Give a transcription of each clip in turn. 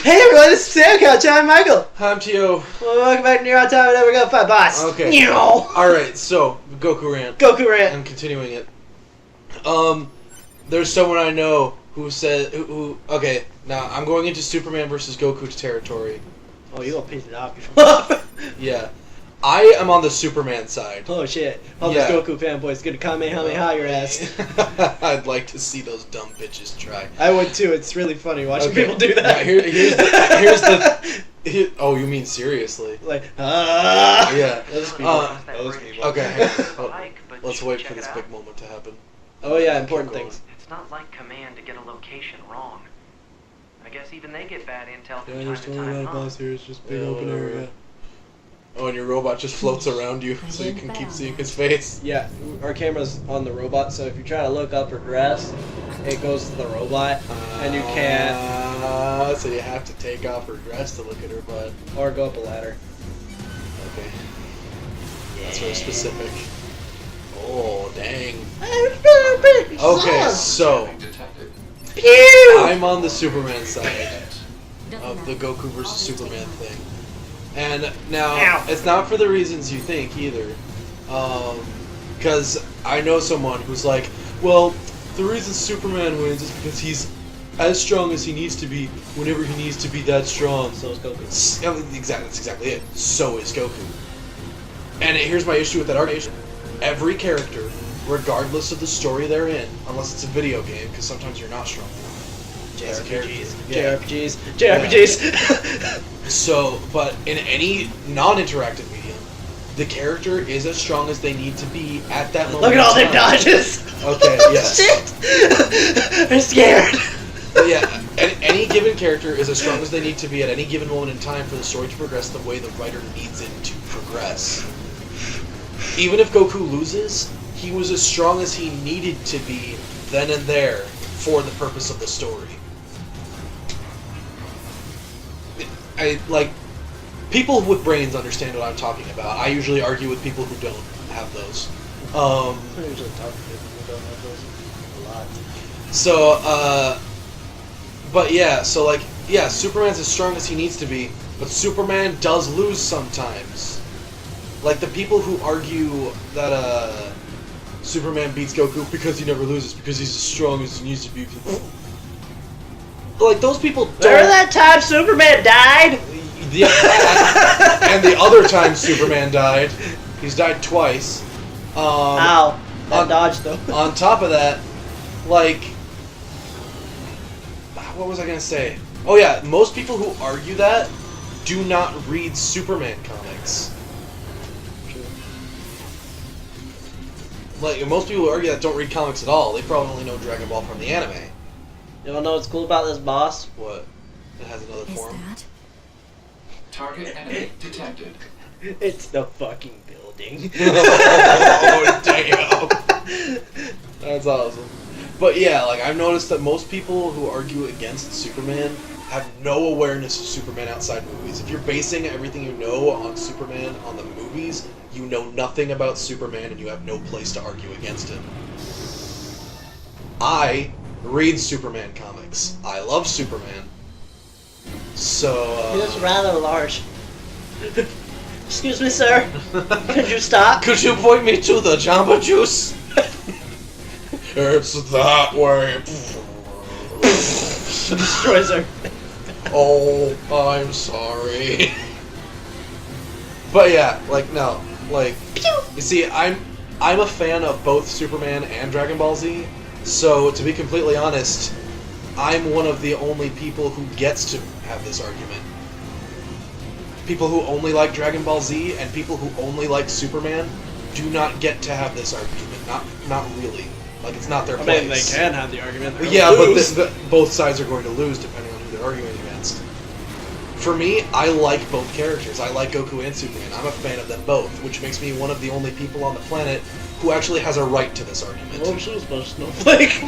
Hey everyone, this is Sam Couch. I'm Michael. I'm Tio. Well, welcome back to Nier Automata. We're gonna fight boss. Okay. Alright, so, Goku rant. Goku rant. I'm continuing it. There's someone I know who said, okay, now I'm going into Superman versus Goku territory. Oh, you gonna piss it off? Yeah. I am on the Superman side. Oh shit. All Yeah. those Goku fanboys gonna Kamehameha your ass. I'd like to see those dumb bitches try. I would too. It's really funny watching people do that. Now, oh, you mean seriously? Like, Yeah. Those people. Okay, let's wait for this big moment to happen. Oh yeah, important things. It's not like Command to get a location wrong. I guess even they get bad intel from Yeah, time there's to totally time, not a huh? boss here. It's just big open area. Oh, and your robot just floats around you, so you can keep seeing his face. Yeah, our camera's on the robot, so if you try to look up or dress, it goes to the robot, and you can't. So you have to take off her dress to look at her butt. Or go up a ladder. Okay. That's very specific. Oh, dang. Okay, so I'm on the Superman side of the Goku versus Superman thing. And now, it's not for the reasons you think either. Because I know someone who's like, well, the reason Superman wins is because he's as strong as he needs to be whenever he needs to be that strong. So is Goku. Exactly, that's exactly it. So is Goku. And here's my issue with that argument. Every character, regardless of the story they're in, unless it's a video game, because sometimes you're not strong. JRPGs. Yeah. JRPGs. So, but in any non-interactive medium, the character is as strong as they need to be at that moment. Look at all their dodges. Okay, yes. Shit. I'm scared. Yeah, any given character is as strong as they need to be at any given moment in time for the story to progress the way the writer needs it to progress. Even if Goku loses, he was as strong as he needed to be then and there for the purpose of the story. People with brains understand what I'm talking about. I usually argue with people who don't have those. I usually talk to people who don't have those a lot. So, but yeah, so like, yeah, Superman's as strong as he needs to be, but Superman does lose sometimes. Like, the people who argue that, Superman beats Goku because he never loses, because he's as strong as he needs to be. Like, those people don't... Remember that time Superman died? Yeah, and the other time Superman died. He's died twice. Ow. That dodge, though. On top of that, like... What was I gonna say? Oh yeah, most people who argue that do not read Superman comics. Like, most people who argue that don't read comics at all. They probably only know Dragon Ball from the anime. You wanna know what's cool about this boss? What? It has another form. Target enemy detected. It's the fucking building. Oh, damn. That's awesome. But yeah, like, I've noticed that most people who argue against Superman have no awareness of Superman outside movies. If you're basing everything you know on Superman on the movies, you know nothing about Superman and you have no place to argue against him. I read Superman comics. I love Superman. So, He's rather large. Excuse me, sir. Could you stop? Could you point me to the Jamba Juice? It's that way. Destroys her. Oh, I'm sorry. But yeah, like, no. Like, you see, I'm a fan of both Superman and Dragon Ball Z, so to be completely honest, I'm one of the only people who gets to have this argument. People who only like Dragon Ball Z and people who only like Superman do not get to have this argument. Not really. Like, it's not their place. I mean, they can have the argument. Yeah, but both sides are going to lose depending on who they're arguing against. For me, I like both characters. I like Goku and Superman. I'm a fan of them both, which makes me one of the only people on the planet who actually has a right to this argument. Well, I'm so supposed to snowflake.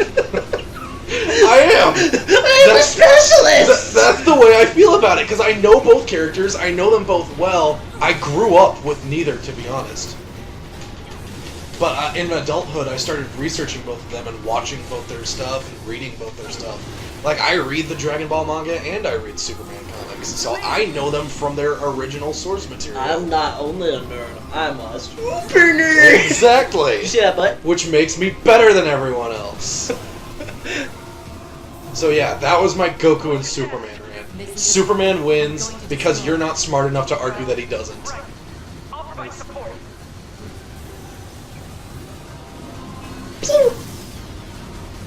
I am! I'm a specialist! That's the way I feel about it, because I know both characters, I know them both well. I grew up with neither, to be honest. But in adulthood, I started researching both of them and watching both their stuff and reading both their stuff. Like, I read the Dragon Ball manga and I read Superman comics, so I know them from their original source material. I'm not only a nerd, I'm a super nerd. Exactly. You see that butt? Which makes me better than everyone else. So yeah, that was my Goku and Superman rant. Superman wins because you're not smart enough to argue that he doesn't. I'll provide support.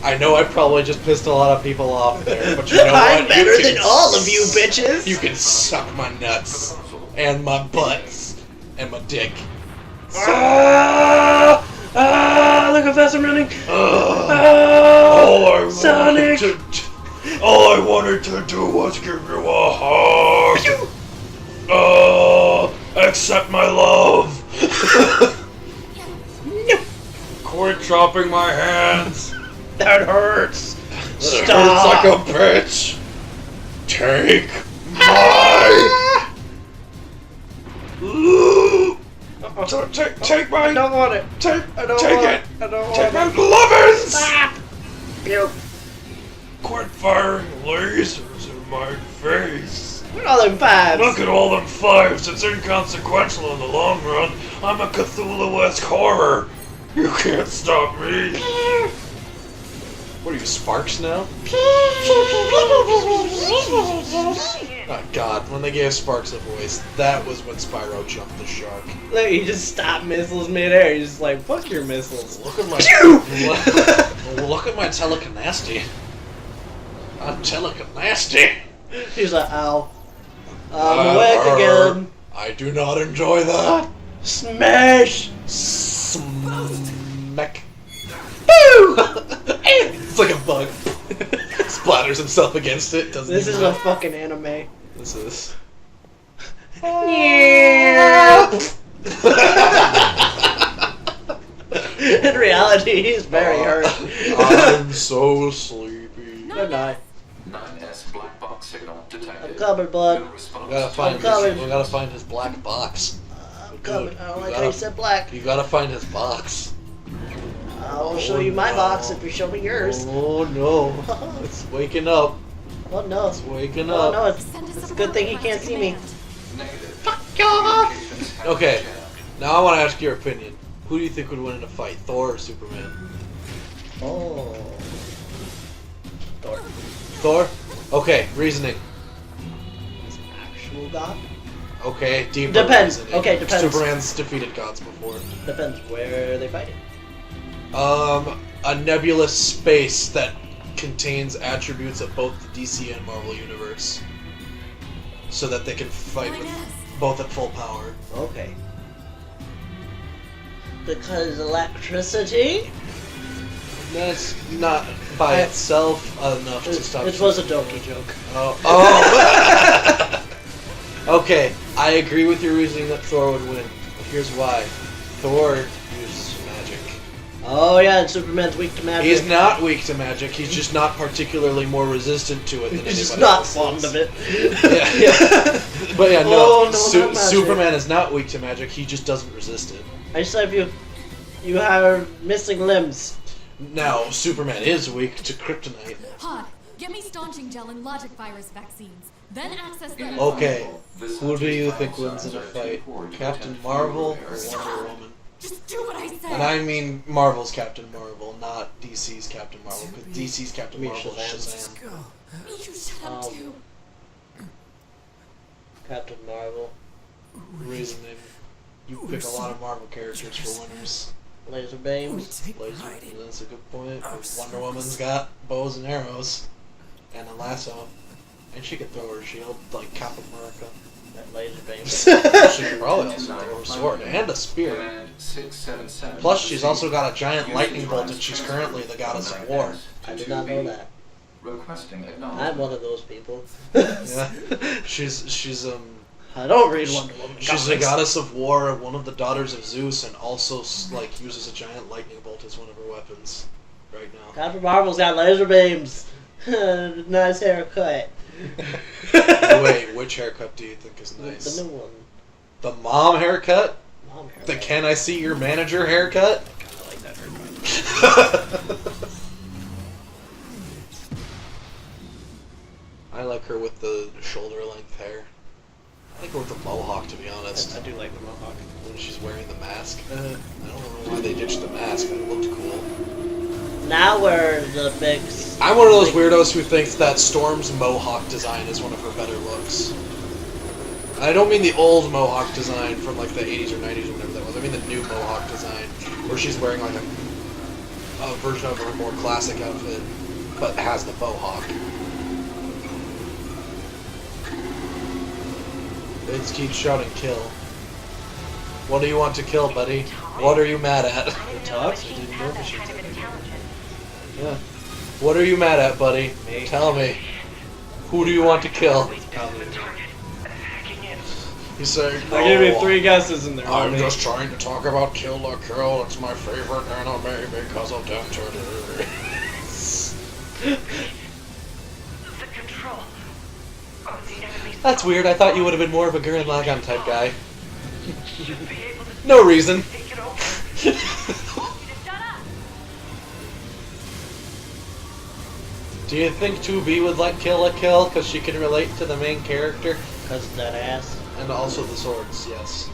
I know I probably just pissed a lot of people off there, but you know what? I'm better You can than all of you bitches. You can suck my nuts and my butts and my dick. Ah! Ah! Look how fast I'm running. All Sonic. All I wanted to do was give you a hug. Accept my love. Quit chopping my hands. That hurts. It Stop. hurts like a bitch. Take my. Take my. I don't want it. Take I don't take want it. I don't Take my want it. lovers. Stop. Pew. Quit firing lasers in my face. Look at all them fives. Look at all them fives. It's inconsequential in the long run. I'm a Cthulhu-esque horror. You can't stop me. What are you, Sparks now? Oh God, when they gave Sparks a voice, that was when Spyro jumped the shark. Look, he just stopped missiles midair. He's just like, fuck your missiles. Look at my look at my telekinesty. I'm telekinesty. He's like, ow. I'm awake again. I do not enjoy that. Smash! Smack. Boo! It's like a bug. Splatters himself against it. Doesn't This even is a know. fucking anime. This is. Yeah. In reality, he's very hurt. I'm so sleepy. Good night. 9S black box signal I'm detected. coming, bud. No response. We gotta find coming. his. We gotta find his black box. I'm coming. I don't You like gotta- how you said black. You gotta find his box. I'll show you my box if you show me yours. Oh no! It's waking up. Oh no. It's waking Oh up. no, it's a good thing he can't see me. Negative. Fuck off! Communications have Okay. been jammed. Now I want to ask your opinion. Who do you think would win in a fight, Thor or Superman? Oh. Thor. Thor? Okay, reasoning. Actual god? Okay, deeper Depends. reasoning. Okay, depends. Superman's defeated gods before. Depends where they fight it. A nebulous space that contains attributes of both the DC and Marvel universe. So that they can fight with both at full power. Okay. Because electricity? That's not by itself enough to stop. It was a Doki joke. Oh. Okay, I agree with your reasoning that Thor would win. Here's why. Thor uses magic. Oh yeah, and Superman's weak to magic. He's not weak to magic, he's just not particularly more resistant to it than He's just anybody not else fond is. of it. Yeah. But yeah, no, Oh, no, not magic. Superman is not weak to magic, he just doesn't resist it. I said you have missing limbs. Now, Superman is weak to kryptonite. Pod, get me staunching gel and logic virus vaccines. Then access them. Okay, This who do you vital think wins in a signs are fight? too poor to Captain detect Marvel fuel or air. Wonder Woman? Just do what I say. And I mean Marvel's Captain Marvel, not DC's Captain Marvel, because DC's Captain Me Marvel is Shazam. Shazam. You shut up too. Captain Marvel, Reasoning. You pick a lot of Marvel characters for winners. laser beams. Laser, that's a good point. Wonder Woman's got bows and arrows, and a lasso, and she could throw her shield like Captain America. And laser beams. She could probably also throw her sword and a spear. Command 677. Plus, she's also got a giant lightning bolt, and she's currently the goddess of war. I did not know that. Requesting I'm acknowledgement. one of those people. Yeah, she's I don't read Wonder Woman. She's the comics. goddess of war, one of the daughters of Zeus, and also like uses a giant lightning bolt as one of her weapons. Right now. Captain Marvel's got laser beams. Nice haircut. Wait, which haircut do you think is nice? The new one. The mom haircut? Mom haircut. The can I see your manager haircut? I like that haircut. I like her with the shoulder length hair. I like her with the mohawk, to be honest. I do like the mohawk. When she's wearing the mask. I don't know why they ditched the mask, but it looked cool. Now we're the big. I'm one of those weirdos who thinks that Storm's mohawk design is one of her better looks. I don't mean the old mohawk design from like the 80s or 90s or whatever that was. I mean the new mohawk design, where she's wearing like a version of her more classic outfit, but has the mohawk. It keeps shouting kill. What do you want to kill, buddy? What are you mad at? It talks? I didn't know machines had that. Yeah. What are you mad at, buddy? Me. Tell me. Who do you want to kill? Probably. He's saying, I gave you 3 guesses in there. I'm just trying to talk about Kill la Kill. It's my favorite anime because of them turtles. The control of the enemy's That's weird. I thought you would have been more of a Gurren Lagann type guy. should be able to No reason. take it over. Do you think 2B would like Kill la Kill because she can relate to the main character? Because that ass. And also the swords, yes.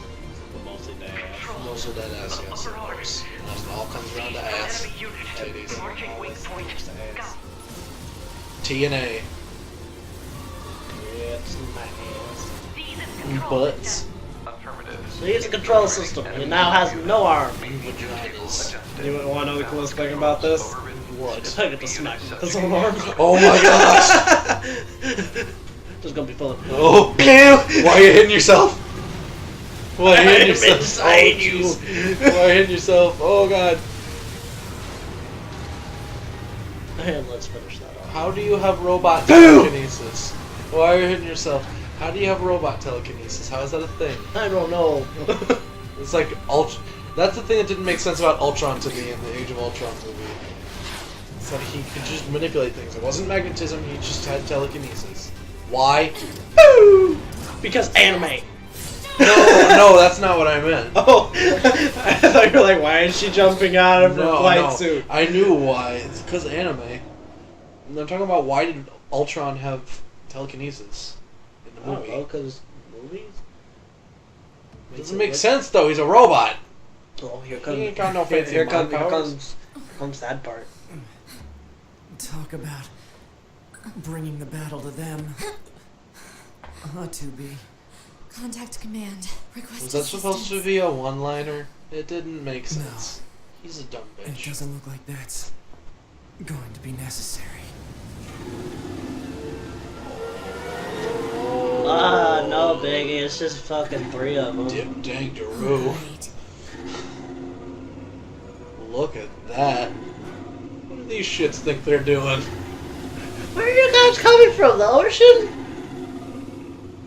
Mostly dead ass. Also dead ass, yes, of course. And it all comes around to ass. Enemy unit. Titties. Marking weak point. Go. T and A. It's my ass. These is control. Butts. Affirmative. So he's a control system. It now has no arm. Vaginas. You want to know the coolest thing about this? What? I get to smack him with his own arm. Oh my gosh! Just gonna be full of. Oh, why are you hitting yourself? Why are you hitting yourself? Inside you. Why are you hitting yourself? Oh god. And let's finish that off. How do you have robot telekinesis? Why are you hitting yourself? How do you have robot telekinesis? How is that a thing? I don't know. It's like That's the thing that didn't make sense about Ultron to me in the Age of Ultron movie. It's that he could just manipulate things. It wasn't magnetism. He just had telekinesis. Why? Because anime. No, that's not what I meant. Oh, I thought you were like, why is she jumping out of her flight suit? I knew why. It's because anime. And I'm talking about why did Ultron have telekinesis in the I don't movie? know, because movies? It doesn't make sense though. He's a robot. Oh, here He comes. ain't got no fancy Here mind comes. powers. Comes that part. Talk about bringing the battle to them. To be. Contact command. Request Was that supposed to be a one-liner? It didn't make sense. He's a dumb It bitch. doesn't look like that's going to be necessary. No, Biggie. It's just fucking 3 of them. Dip dang Daru. Right. Look at that. What do these shits think they're doing? Where are you guys coming from? The ocean?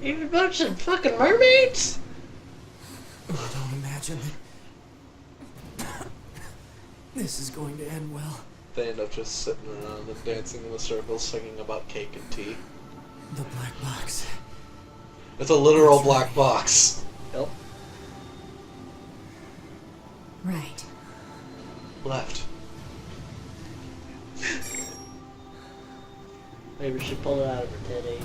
You a bunch of fucking mermaids? I don't imagine that this is going to end well. They end up just sitting around and dancing in a circle singing about cake and tea. The black box. It's a literal black box. Nope. Right. Left. Maybe she pulled it out of her titties.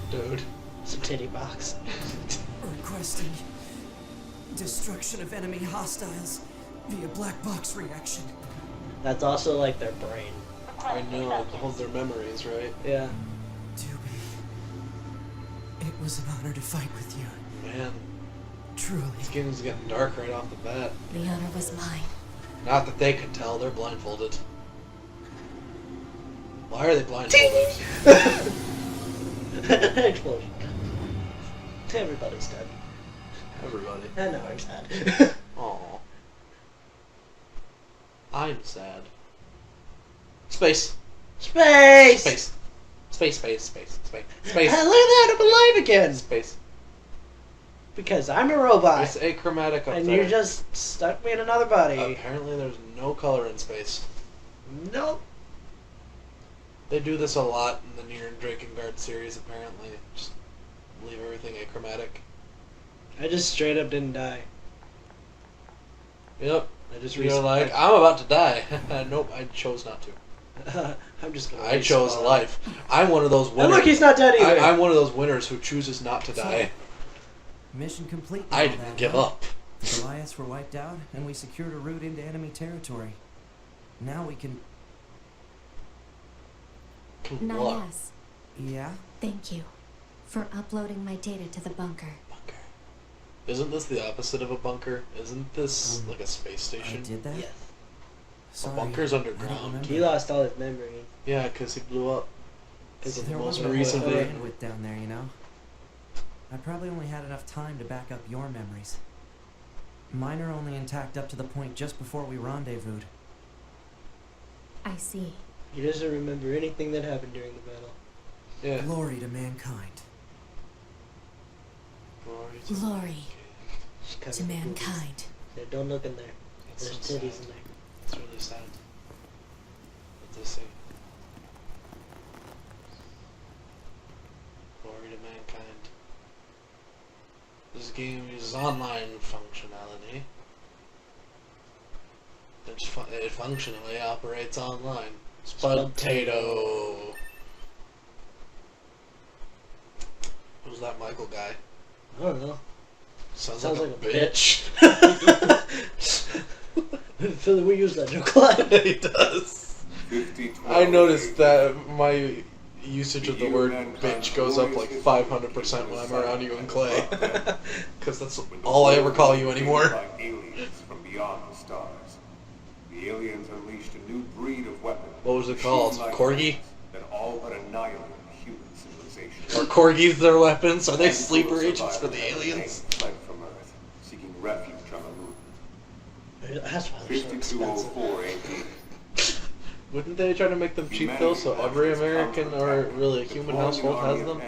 Dude. It's a titty box. Requesting destruction of enemy hostiles via black box reaction. That's also like their brain. I know, it holds their memories, right? Yeah. To be. It was an honor to fight with you. Man, Truly. this game's getting dark right off the bat. The honor was mine. Not that they can tell, they're blindfolded. Why are they blindfolded? Explosion. Everybody's dead. Everybody. I know I'm sad. Aw. I'm sad. Space. Space! Space. Space, space, space, space, Hey, space. look at that, I'm alive again! Space. Because I'm a robot. It's achromatic up And there. you just stuck me in another body. Apparently there's no color in space. Nope. They do this a lot in the Nier and Drakengard series, apparently. Just leave everything achromatic. I just straight up didn't die. Yep. I just You're like, I'm about to die. Nope, I chose not to. I'm just gonna. I chose respawn. life. I'm one of those winners. And look, he's not dead either. I'm one of those winners who chooses not to die. Mission complete. and I all didn't that, give huh? up. The Goliaths were wiped out, and we secured a route into enemy territory. Now we can... What? Nias, Yeah? thank you for uploading my data to the bunker. Bunker. Isn't this the opposite of a bunker? Isn't this like a space I station? did that? Yes. Sorry, bunker's I don't underground. remember. He lost all his memory. Yeah, because he blew up. Because So of There the most wasn't a recent lot of thing. bandwidth down there, you know? I probably only had enough time to back up your memories. Mine are only intact up to the point just before we rendezvoused. I see. He doesn't remember anything that happened during the battle. Yeah. Glory to mankind. Glory She's covered to in boobies. mankind. Yeah, don't look in there. It's There's so titties sad. in there. It's really sad. What they say. Glory to mankind. This game uses online functionality. It functionally operates online. Spudtato. Who's that Michael guy? I don't know. Sounds Sounds like a like a bitch. Philly, we use that joke a lot. He does. I noticed that my usage of the word bitch goes up like 500% when I'm around you and Clay. Because that's all I ever call you anymore. Like aliens from beyond the stars. The aliens unleashed a new breed of weapon. What was it called? Machine-like Corgi? weapons that all but annihilated human civilization. Are corgis their weapons? Are they And sleeper those agents for the survivors aliens? fled from Earth, seeking refuge on the moon. That's why they're so expensive. 5204 AD. Wouldn't they try to make them cheap though, so every American or really a human household has them?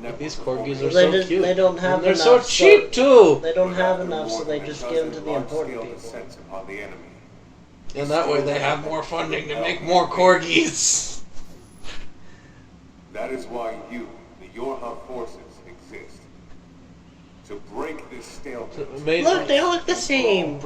But these corgis are so cute. They don't have and they're enough, so cheap too! They don't have enough, so they just give them to the important people. And that way they have more funding to make more corgis. That is why you, the Yorha forces, exist. To break this stalemate. Look, they all look the same.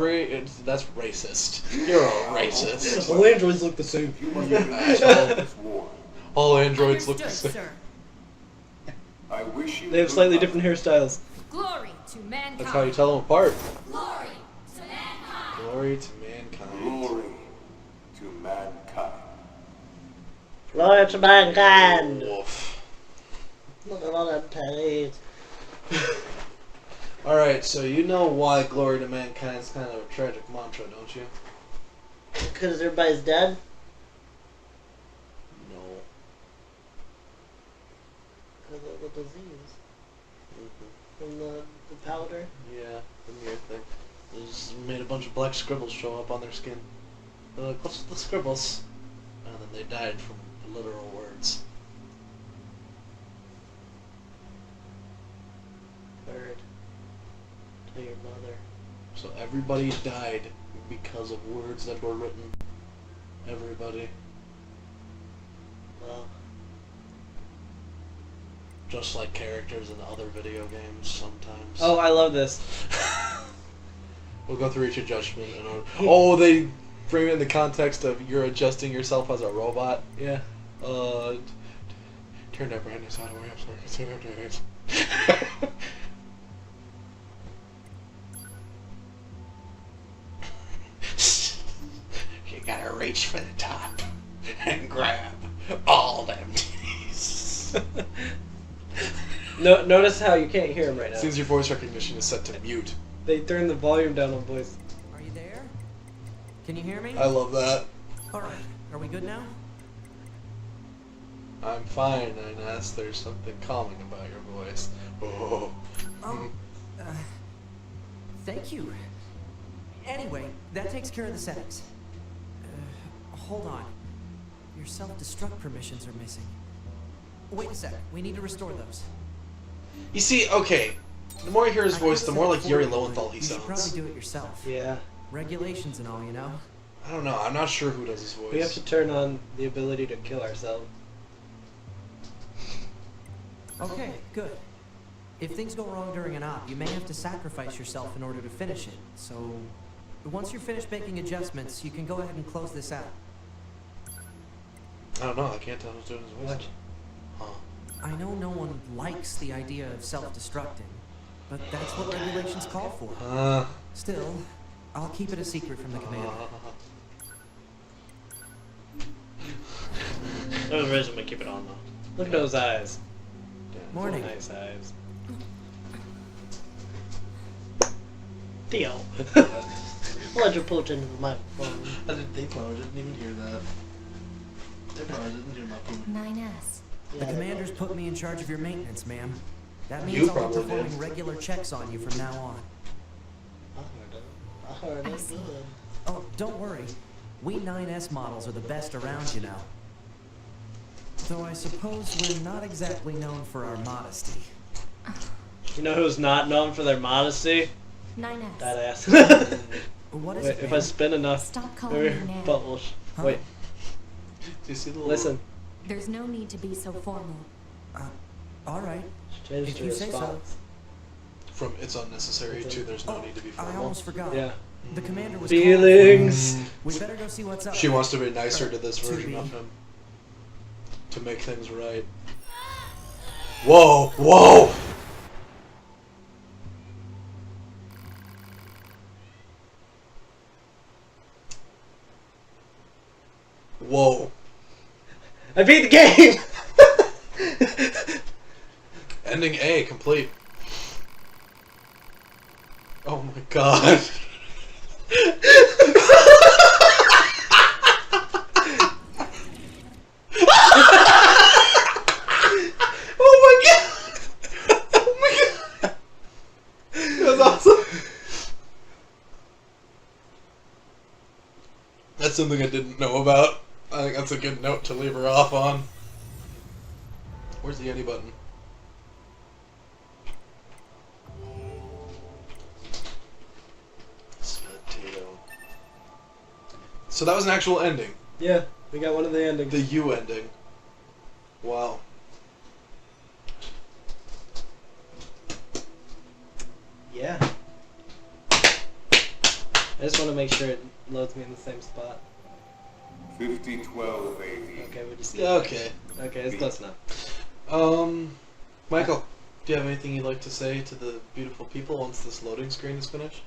That's racist. You're a racist. All androids look the same. You must finish this war. All androids look the Understood, same. sir. I wish you They have good slightly luck. different hairstyles. Glory to mankind. That's how you tell them apart. Glory to mankind. Glory to mankind. Glory to mankind. Glory to mankind. Wolf. Look at all them titties. Alright, so you know why glory to mankind is kind of a tragic mantra, don't you? Because everybody's dead? No. Because of the disease. Mm-hmm. From the powder? Yeah, the Nier thing. They just made a bunch of black scribbles show up on their skin. They're like, what's with the scribbles? And then they died from literal words. Bird. Tell your mother. So everybody died because of words that were written. Everybody. Well, Just like characters in other video games sometimes. oh, I love this. We'll go through each adjustment and oh, they frame it in the context of you're adjusting yourself as a robot. Yeah. Turn that brightness out of way. I'm sorry. Turn that brightness. You gotta reach for the top and grab all them titties. No, notice how you can't hear him right now. Since your voice recognition is set to mute. They turned the volume down on voice. Are you there? Can you hear me? I love that. Alright, are we good now? I'm fine, Ines. There's something calming about your voice. Oh. Oh, thank you. Anyway, that takes care of the settings. Hold on. Your self-destruct permissions are missing. Wait a sec, we need to restore those. You see, okay. The more I hear his I voice, could've the said more it like for Yuri you, but Lowenthal he you should sounds. probably do it yourself. Yeah. Regulations and all, you know? I don't know. I'm not sure who does his voice. We have to turn on the ability to kill ourselves. Okay, good. If things go wrong during an op, you may have to sacrifice yourself in order to finish it. So, once you're finished making adjustments, you can go ahead and close this out. I don't know. I can't tell who's doing his voice. What? Huh. I know no one likes the idea of self-destructing, but that's what regulations call for. Still, I'll keep it a secret from the commander. There's a reason we keep it on though. Look at those eyes. Morning. Nice eyes. Theo. Why'd you put it into the microphone? I didn't even hear that. They probably didn't hear my poop. 9S. The commander's put me in charge of your maintenance, ma'am. That You means I'll be probably performing did. regular checks on you from now on. I heard it. Excellent. Good. Oh, don't worry. We 9S models are the best around, you know. Though I suppose we're not exactly known for our modesty. You know who's not known for their modesty? 9S. That ass. What is Wait, it, if I ma'am? spin enough, Stop calling maybe me Nan. butt will Huh? Wait, Do you see the little... listen. There's no need to be so formal. All right. Change If the you say so. response. From it's unnecessary to there's no need to be I formal. almost forgot. Yeah. The commander was Feelings. calling. We better go see what's up. She wants to be nicer to this To version be. of him. To make things right. Whoa! Whoa! Whoa. I beat the game! Ending A complete. Oh my god. Oh my god! Oh my god! That was awesome. That's something I didn't know about. I think that's a good note to leave her off on. Where's the Yeti button? Potato. So that was an actual ending. Yeah, we got one of the endings. The U ending. Wow. Yeah. I just want to make sure it loads me in the same spot. 5012 AD. Okay, we just. Okay. Okay, it's close enough. Michael, do you have anything you'd like to say to the beautiful people once this loading screen is finished?